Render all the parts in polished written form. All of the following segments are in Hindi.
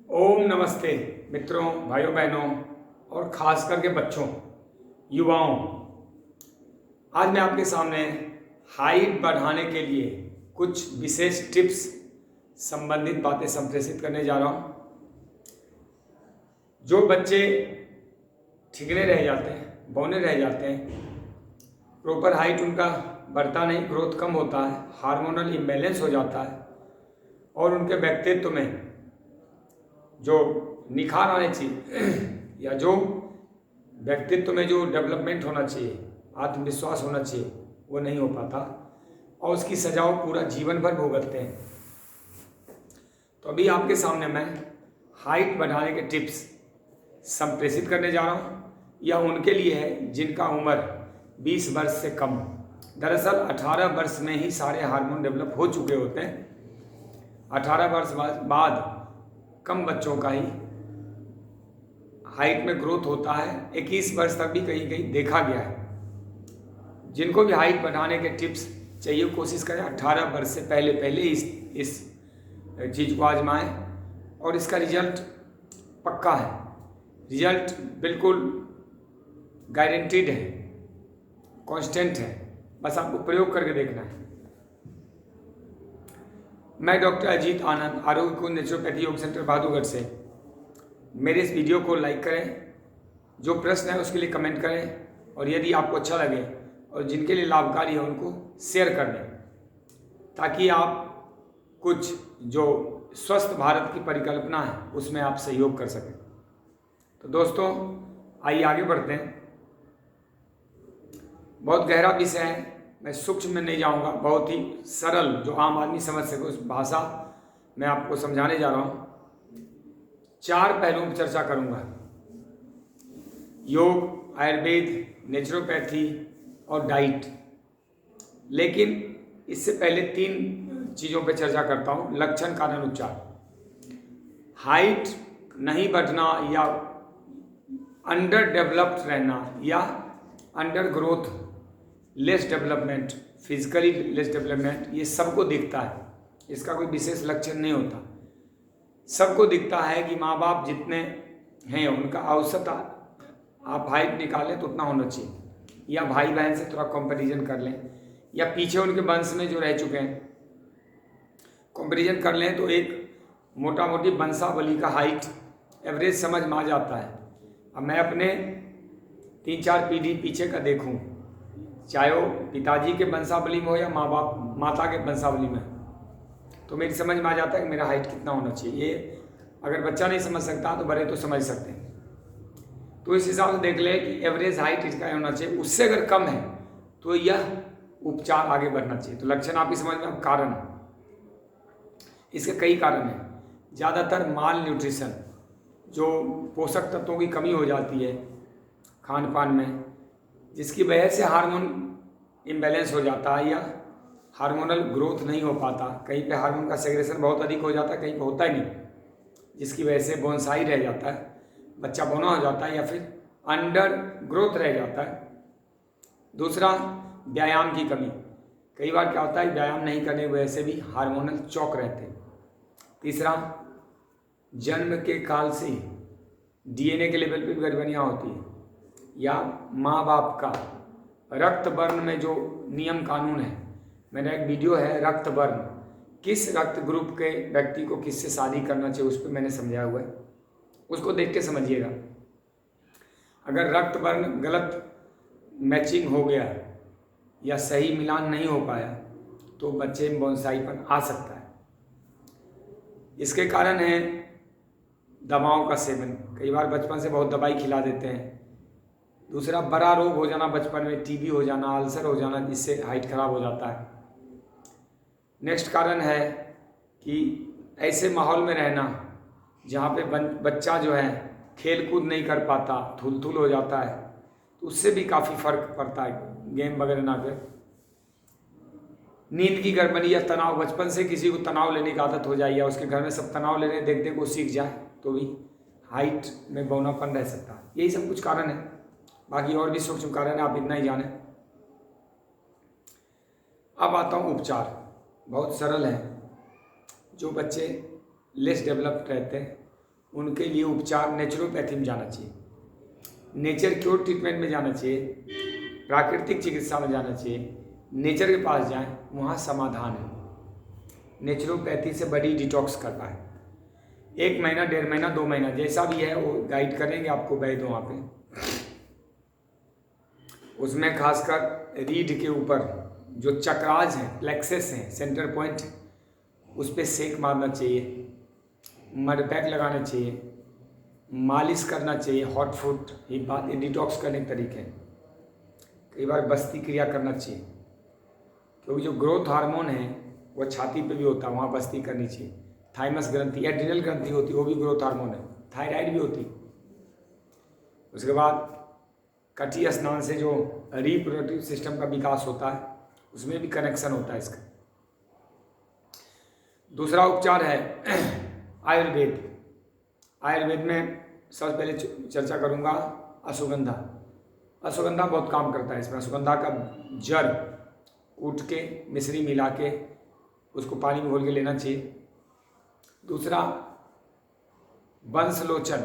ओम नमस्ते मित्रों, भाइयों बहनों और ख़ास करके बच्चों, युवाओं। आज मैं आपके सामने हाइट बढ़ाने के लिए कुछ विशेष टिप्स संबंधित बातें संप्रेषित करने जा रहा हूँ। जो बच्चे ठिकरे रह जाते हैं, बौने रह जाते हैं, प्रॉपर हाइट उनका बढ़ता नहीं, ग्रोथ कम होता है, हार्मोनल इम्बैलेंस हो जाता है और उनके व्यक्तित्व में जो निखार आने चाहिए या जो व्यक्तित्व में जो डेवलपमेंट होना चाहिए, आत्मविश्वास होना चाहिए, वो नहीं हो पाता और उसकी सजा वो पूरा जीवन भर भुगतते हैं। तो अभी आपके सामने मैं हाइट बढ़ाने के टिप्स संप्रेषित करने जा रहा हूँ। यह उनके लिए है जिनका उम्र 20 वर्ष से कम। दरअसल 18 वर्ष में ही सारे हार्मोन डेवलप हो चुके होते हैं। 18 वर्ष बाद कम बच्चों का ही हाइट में ग्रोथ होता है। 21 वर्ष तक भी कहीं कहीं देखा गया है। जिनको भी हाइट बढ़ाने के टिप्स चाहिए, कोशिश करें 18 वर्ष से पहले इस चीज़ को आजमाएं और इसका रिजल्ट पक्का है। रिजल्ट बिल्कुल गारंटीड है, कांस्टेंट है, बस आपको प्रयोग करके देखना है। मैं डॉक्टर अजीत आनंद, आरोग्य कुंज नेचुरोपैथी योग सेंटर बहादुरगढ़ से। मेरे इस वीडियो को लाइक करें, जो प्रश्न है उसके लिए कमेंट करें और यदि आपको अच्छा लगे और जिनके लिए लाभकारी है उनको शेयर कर दें, ताकि आप कुछ जो स्वस्थ भारत की परिकल्पना है उसमें आप सहयोग कर सकें। तो दोस्तों, आइए आगे बढ़ते हैं। बहुत गहरा विषय है, मैं सूक्ष्म में नहीं जाऊंगा, बहुत ही सरल जो आम आदमी समझ सके उस भाषा मैं आपको समझाने जा रहा हूं। 4 पहलुओं पर चर्चा करूंगा: योग, आयुर्वेद, नेचुरोपैथी और डाइट। लेकिन इससे पहले 3 चीज़ों पर चर्चा करता हूं: लक्षण, कारण, उपचार। हाइट नहीं बढ़ना या अंडर डेवलप्ड रहना या under growth, less development, physically less development, ये सबको दिखता है। इसका कोई विशेष लक्षण नहीं होता। सबको दिखता है कि माँ बाप जितने हैं उनका औसत आप हाइट निकालें तो उतना होना चाहिए, या भाई बहन से थोड़ा कंपैरिजन कर लें, या पीछे उनके वंश में जो रह चुके हैं कंपैरिजन कर लें तो एक मोटा मोटी वंशावली का हाइट एवरेज समझ में आ जाता है। अब मैं अपने 3-4 पीढ़ी पीछे का देखूं, चाहे वो पिताजी के वंशावली में हो या माता के वंशावली में, तो मेरी समझ में आ जाता है कि मेरा हाइट कितना होना चाहिए। ये अगर बच्चा नहीं समझ सकता तो बड़े तो समझ सकते हैं। तो इस हिसाब से देख ले कि एवरेज हाइट इसका होना चाहिए। उससे अगर कम है तो यह उपचार आगे बढ़ना चाहिए। तो लक्षण आपकी समझ में। कारण, इसके कई कारण हैं। ज़्यादातर माल न्यूट्रिशन, जो पोषक तत्वों की कमी हो जाती है खान पान में, जिसकी वजह से हार्मोन इम्बैलेंस हो जाता है या हार्मोनल ग्रोथ नहीं हो पाता। कहीं पे हार्मोन का सेग्रेशन बहुत अधिक हो जाता है, कहीं पे होता ही नहीं, जिसकी वजह से बोनसाई रह जाता है, बच्चा बौना हो जाता है या फिर अंडर ग्रोथ रह जाता है। दूसरा, व्यायाम की कमी। कई बार क्या होता है, व्यायाम नहीं करने की वजह से भी हार्मोनल चौक रहते हैं। तीसरा, जन्म के काल से डीएनए के लेवल पर गड़बड़ियाँ होती है, या माँ बाप का रक्त वर्ण में जो नियम कानून है। मेरा एक वीडियो है रक्त वर्ण, किस रक्त ग्रुप के व्यक्ति को किससे शादी करना चाहिए, उस पर मैंने समझाया हुआ है, उसको देख के समझिएगा। अगर रक्त वर्ण गलत मैचिंग हो गया या सही मिलान नहीं हो पाया तो बच्चे में बोनसाईपन आ सकता है। इसके कारण है दवाओं का सेवन। कई बार बचपन से बहुत दवाई खिला देते हैं। दूसरा, बड़ा रोग हो जाना बचपन में, टीबी हो जाना, अल्सर हो जाना, जिससे हाइट खराब हो जाता है। नेक्स्ट कारण है कि ऐसे माहौल में रहना जहाँ पे बच्चा जो है खेल कूद नहीं कर पाता, थुल हो जाता है, तो उससे भी काफ़ी फर्क पड़ता है। गेम वगैरह ना कर, नींद की गड़बड़ी या तनाव, बचपन से किसी को तनाव लेने की आदत हो जाए या उसके घर में सब तनाव लेने देखते को सीख जाए तो भी हाइट में बौनापन रह सकता है। यही सब कुछ कारण है, बाकी और भी सूक्ष्म कारण है, आप इतना ही जाने। अब आता हूँ उपचार। बहुत सरल है। जो बच्चे लेस डेवलप्ड रहते हैं उनके लिए उपचार नेचुरोपैथी में जाना चाहिए, नेचर क्योर ट्रीटमेंट में जाना चाहिए, प्राकृतिक चिकित्सा में जाना चाहिए। नेचर के पास जाएं, वहाँ समाधान है। नेचुरोपैथी से बड़ी डिटॉक्स करता है। 1 महीना, 1.5 महीना, 2 महीना जैसा भी है वो गाइड करेंगे आपको वैद्य वहाँ पे। उसमें खासकर रीढ़ के ऊपर जो चक्राज हैं, प्लेक्सेस हैं, सेंटर पॉइंट, उस पर सेक मारना चाहिए, मड पैक लगाना चाहिए, मालिश करना चाहिए, हॉट फूड, ये बात ये डिटॉक्स करने के तरीके हैं। कई बार बस्ती क्रिया करना चाहिए, क्योंकि जो ग्रोथ हार्मोन है वो छाती पे भी होता है, वहाँ बस्ती करनी चाहिए। थाइमस ग्रंथि, एड्रिनल ग्रंथि होती है, वो भी ग्रोथ हार्मोन है। थायराइड भी होती। उसके बाद कटी स्नान से जो रिप्रोडक्टिव सिस्टम का विकास होता है, उसमें भी कनेक्शन होता है इसका। दूसरा उपचार है आयुर्वेद। आयुर्वेद में सबसे पहले चर्चा करूँगा अश्वगंधा। अश्वगंधा बहुत काम करता है इसमें। अश्वगंधा का जड़ कूट के मिश्री मिला के उसको पानी में घोल के लेना चाहिए। दूसरा वंशलोचन,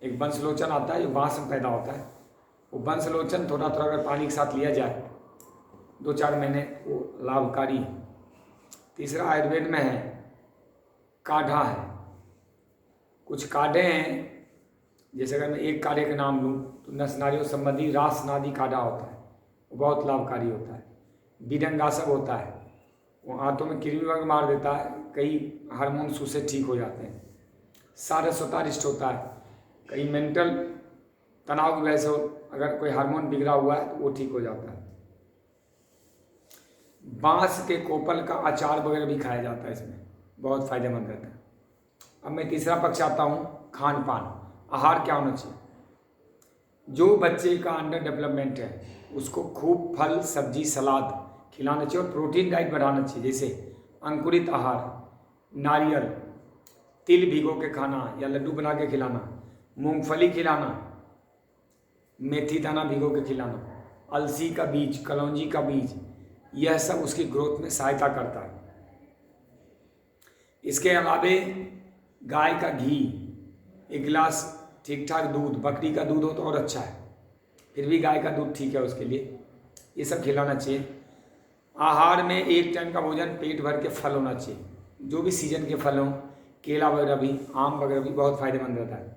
एक वंशलोचन आता है जो बांस में पैदा होता है, वो वंशलोचन थोड़ा थोड़ा अगर पानी के साथ लिया जाए 2-4 महीने, वो लाभकारी है। तीसरा आयुर्वेद में है काढ़ा है। कुछ काढ़े हैं, जैसे अगर मैं एक काढ़े का नाम लूँ तो नस नारियों संबंधी रास नादी काढ़ा होता है, वो बहुत लाभकारी होता है। बीरंगासव होता है, वो आंतों में कृमि वगैरह मार देता है, कई हार्मोन्स उससे ठीक हो जाते हैं। सारस्वतारिष्ट होता है, कई मेंटल तनाव की वजह से अगर कोई हार्मोन बिगड़ा हुआ है तो वो ठीक हो जाता है। बांस के कोपल का अचार वगैरह भी खाया जाता है, इसमें बहुत फायदेमंद रहता है। अब मैं तीसरा पक्ष आता हूँ, खान पान, आहार क्या होना चाहिए। जो बच्चे का अंडर डेवलपमेंट है उसको खूब फल, सब्जी, सलाद खिलाना चाहिए और प्रोटीन डाइट बढ़ाना चाहिए, जैसे अंकुरित आहार, नारियल, तिल भिगो के खाना या लड्डू बना के खिलाना, मूंगफली खिलाना, मेथी दाना भिगो के खिलाना, अलसी का बीज, कलौंजी का बीज, यह सब उसकी ग्रोथ में सहायता करता है। इसके अलावे गाय का घी, 1 गिलास ठीक ठाक दूध, बकरी का दूध हो तो और अच्छा है, फिर भी गाय का दूध ठीक है उसके लिए, ये सब खिलाना चाहिए। आहार में 1 टाइम का भोजन पेट भर के फल होना चाहिए, जो भी सीजन के फल हों, केला वगैरह भी, आम वगैरह भी बहुत फायदेमंद रहता है।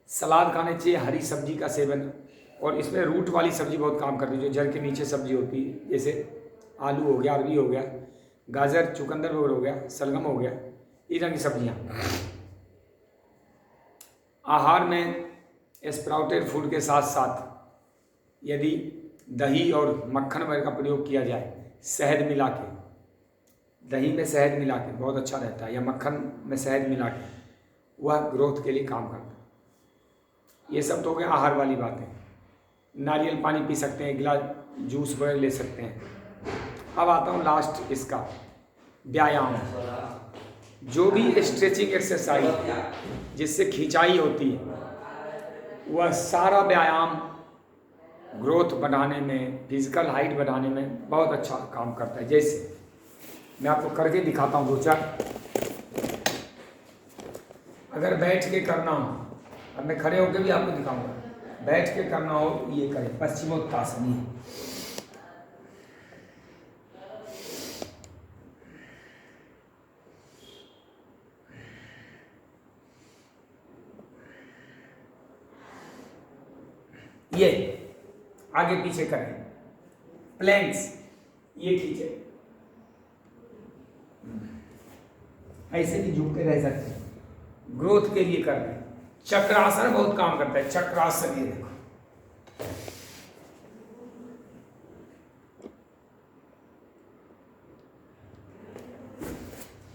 सलाद खाने चाहिए, हरी सब्जी का सेवन, और इसमें रूट वाली सब्जी बहुत काम करती है, जो जड़ के नीचे सब्जी होती है, जैसे आलू हो गया, अरबी हो गया, गाजर, चुकंदर वगैरह हो गया, सलगम हो गया, इस तरह की सब्जियाँ। आहार में स्प्राउटेड फूड के साथ साथ यदि दही और मक्खन वगैरह का प्रयोग किया जाए, शहद मिला के, दही में शहद मिला के बहुत अच्छा रहता है, या मक्खन में शहद मिला के, वह ग्रोथ के लिए काम करता है। ये सब तो हो गया आहार वाली बातें। नारियल पानी पी सकते हैं, 1 गिलास जूस वगैरह ले सकते हैं। अब आता हूँ लास्ट इसका, व्यायाम। जो भी स्ट्रेचिंग एक्सरसाइज जिससे खिंचाई होती है, वह सारा व्यायाम ग्रोथ बढ़ाने में, फिजिकल हाइट बढ़ाने में बहुत अच्छा काम करता है। जैसे मैं आपको करके दिखाता हूँ 2-4। अगर बैठ के करना हो, अब मैं खड़े होकर भी आपको दिखाऊंगा, बैठ के करना हो तो ये करें, पश्चिमोत्तासनी। ये आगे पीछे करें, प्लैंक्स, ये खींचे, ऐसे भी झुकते रह सकते हैं, ग्रोथ के लिए कर रहे हैं। चक्रासन बहुत काम करता है, चक्रासन, ये देखो,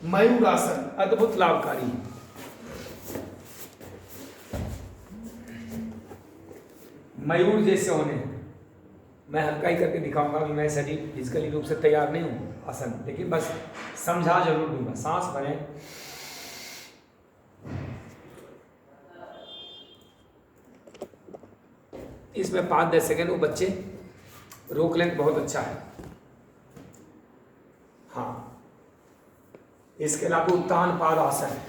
मयूरासन अद्भुत लाभकारी है। मयूर जैसे होने, मैं हल्का ही करके दिखाऊंगा, अभी मैं शरीर फिजिकली रूप से तैयार नहीं हूँ आसन, लेकिन बस समझा जरूर दूंगा। सांस भरें, इसमें 5-10 सेकेंड वो बच्चे रोक लें, बहुत अच्छा है। हाँ, इसके अलावा उत्तान पाद आसन,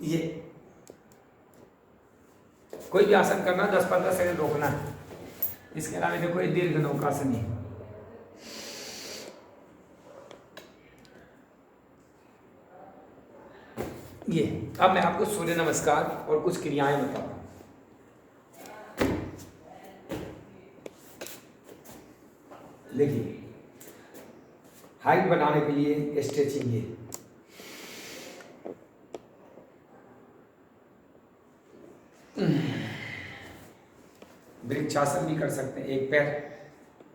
ये कोई भी आसन करना 10-15 सेकंड रोकना है। इसके अलावा देखो ये दीर्घ नौकासन है। ये अब मैं आपको सूर्य नमस्कार और कुछ क्रियाएं बताता हूं। देखिए, हाइट बनाने के लिए स्ट्रेचिंग है। वृक्षासन भी कर सकते हैं, एक पैर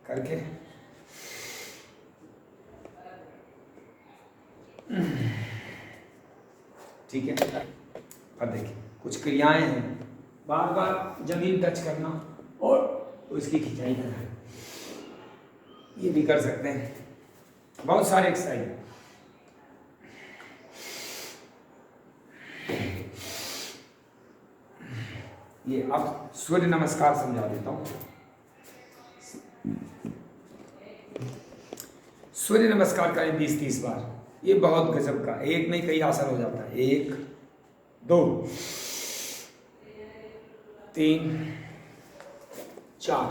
करके। ठीक है। अब देखिए कुछ क्रियाएं हैं, बार बार जमीन टच करना और उसकी खिंचाई करना, ये भी कर सकते हैं। बहुत सारे एक्सरसाइज। ये अब सूर्य नमस्कार समझा देता हूं। सूर्य नमस्कार करें 20-30 बार, ये बहुत गजब का, एक नहीं कई आसन हो जाता है। 1 2 3 4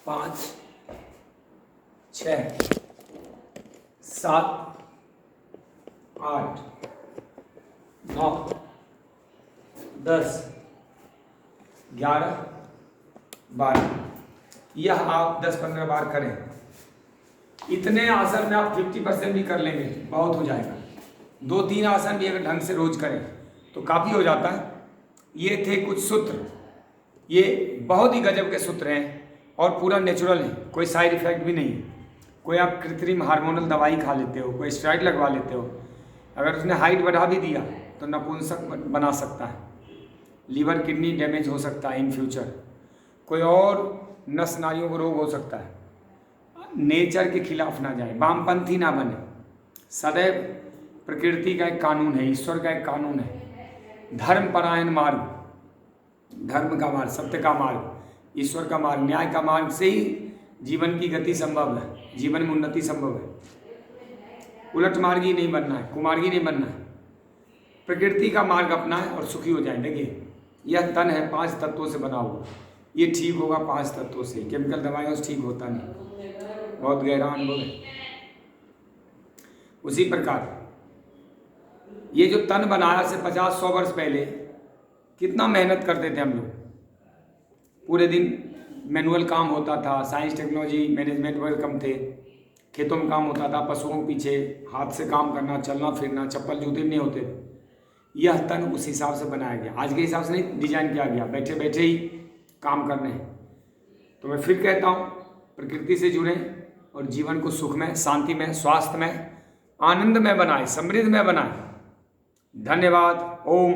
5 6 7 8 9 10 11 12। यह आप 10-15 बार करें। इतने आसन में आप 50% भी कर लेंगे, बहुत हो जाएगा। 2-3 आसन भी अगर ढंग से रोज करें तो काफ़ी हो जाता है। ये थे कुछ सूत्र, ये बहुत ही गजब के सूत्र हैं और पूरा नेचुरल है, कोई साइड इफेक्ट भी नहीं है। कोई आप कृत्रिम हार्मोनल दवाई खा लेते हो, कोई स्टेरॉइड लगवा लेते हो, अगर उसने हाइट बढ़ा भी दिया तो नपुंसक बना सकता है, लीवर किडनी डैमेज हो सकता है इन फ्यूचर, कोई और नस नालियों को रोग हो सकता है। नेचर के खिलाफ ना जाए, वामपंथी ना बने। सदैव प्रकृति का एक कानून है, ईश्वर का एक कानून है। धर्मपरायण मार्ग, धर्म का मार्ग, सत्य का मार्ग, ईश्वर का मार्ग, न्याय का मार्ग से ही जीवन की गति संभव है, जीवन में उन्नति संभव है। उलट मार्गी नहीं बनना है, कुमार्गी नहीं बनना है। प्रकृति का मार्ग अपनाएं और सुखी हो जाए। देखिए, यह तन है 5 तत्वों से बना हुआ, ये ठीक होगा 5 तत्वों से, केमिकल दवाइयों से ठीक होता नहीं। बहुत गहरा अनुभव है। उसी प्रकार ये जो तन बनाया से 50-100 वर्ष पहले कितना मेहनत करते थे हम लोग, पूरे दिन मैनुअल काम होता था, साइंस टेक्नोलॉजी मैनेजमेंट वगैरह कम थे, खेतों में काम होता था, पशुओं के पीछे हाथ से काम करना, चलना फिरना, चप्पल जूते नहीं होते थे। यह तन उस हिसाब से बनाया गया, आज के हिसाब से नहीं डिजाइन किया गया, बैठे बैठे ही काम करने हैं। तो मैं फिर कहता हूँ, प्रकृति से जुड़ें और जीवन को सुख में, शांति में, स्वास्थ्य में, आनंद में बनाए, समृद्ध में बनाए। धन्यवाद। ओम